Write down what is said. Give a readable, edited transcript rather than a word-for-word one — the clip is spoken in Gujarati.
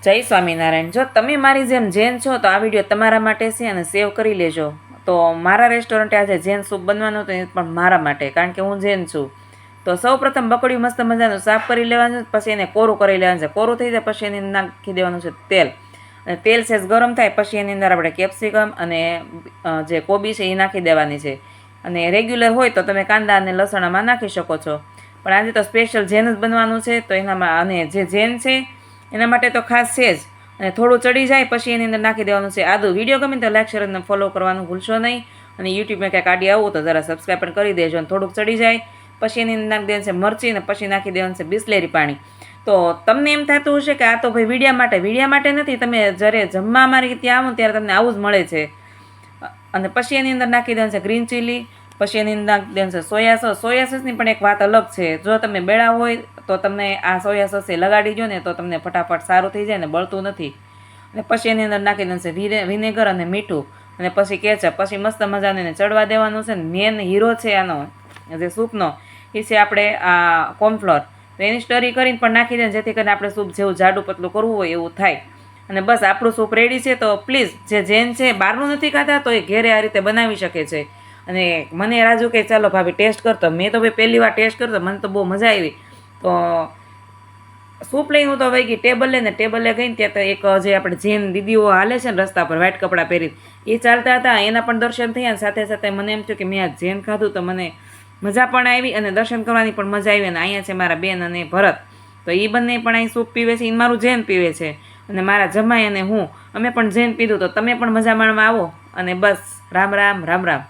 જય સ્વામિનારાયણ। જો તમે મારી જેમ જૈન છો તો આ વિડીયો તમારા માટે છે અને સેવ કરી લેજો। તો મારા રેસ્ટોરન્ટે આજે જૈન સૂપ બનવાનું હતું, એ પણ મારા માટે, કારણ કે હું જૈન છું। તો સૌપ્રથમ બકડ્યું મસ્ત મજાનું સાફ કરી લેવાનું, પછી એને કોરું કરી લેવાનું છે। કોરું થઈ જાય પછી એની નાખી દેવાનું છે તેલ, અને તેલ સેજ ગરમ થાય પછી એની અંદર આપણે કેપ્સિકમ અને જે કોબી છે એ નાખી દેવાની છે। અને રેગ્યુલર હોય તો તમે કાંદા અને લસણામાં નાખી શકો છો, પણ આજે તો સ્પેશિયલ જૈન જ બનવાનું છે। તો એનામાં અને જે જૈન છે એના માટે તો ખાસ છે જ। અને થોડું ચડી જાય પછી એની અંદર નાખી દેવાનું છે આદું। વિડીયો ગમે તો લાઈક શેર અને ફોલો કરવાનું ભૂલશો નહીં, અને યુટ્યુબમાં ક્યાંક આડી આવું તો જરા સબસ્ક્રાઈબ પણ કરી દેજો। અને થોડુંક ચડી જાય પછી એની અંદર નાખી દેવાનું છે મરચી, અને પછી નાખી દેવાનું છે બિસ્લેરી પાણી। તો તમને એમ થતું હશે કે આ તો ભાઈ વિડીયા માટે નથી, તમે જ્યારે જમવા અમારી ત્યાં આવો ત્યારે તમને આવું જ મળે છે। અને પછી એની અંદર નાખી દેવાનું છે ગ્રીન ચીલી, પછી એની અંદર નાખી દેવાનું છે સોયા સોસ। સોયા સોસની પણ એક વાત અલગ છે, જો તમે બેડા હોય તો તમને આ સોયા સોસ લગાડી દો ને તો તમને ફટાફટ સારું થઈ જાય ને બળતું નથી। અને પછી એની અંદર નાખી દેવાનું છે વિનેગર અને મીઠું, અને પછી કેચઅપ, પછી મસ્ત મજાને એને ચડવા દેવાનું છે। મેન હીરો છે આનો જે સૂપનો એ છે આપણે આ કોર્નફ્લોર। તો એની સ્ટરી કરીને પણ નાખી દે, જેથી કરીને આપણે સૂપ જેવું જાડું પતલું કરવું હોય એવું થાય। અને બસ આપણું સૂપ રેડી છે। તો પ્લીઝ જે જૈન છે બહારનું નથી ખાતા તો એ ઘેરે આ રીતે બનાવી શકે છે। અને મને રાજુ કે ચાલો ભાભી ટેસ્ટ કરતો, મેં તો ભાઈ પહેલી વાર ટેસ્ટ કરતો, મને તો બહુ મજા આવી। તો સૂપ લઈને હું તો વહી ગઈ ટેબલે ગઈને ત્યાં તો એક જે આપણે જૈન દીદીઓ હાલે છે ને રસ્તા પર વ્હાઈટ કપડાં પહેરી, એ ચાલતા હતા, એના પણ દર્શન થયા। અને સાથે સાથે મને એમ થયું કે મેં આ જૈન ખાધું તો મને મજા પણ આવી અને દર્શન કરવાની પણ મજા આવી। અને અહીંયા છે મારા બેન અને ભરત, તો એ બંને પણ અહીં સૂપ પીવે છે, એ મારું જૈન પીવે છે, અને મારા જમાઈ અને હું અમે પણ જૈન પીધું। તો તમે પણ મજા માણવા આવો, અને બસ રામ રામ રામ રામ।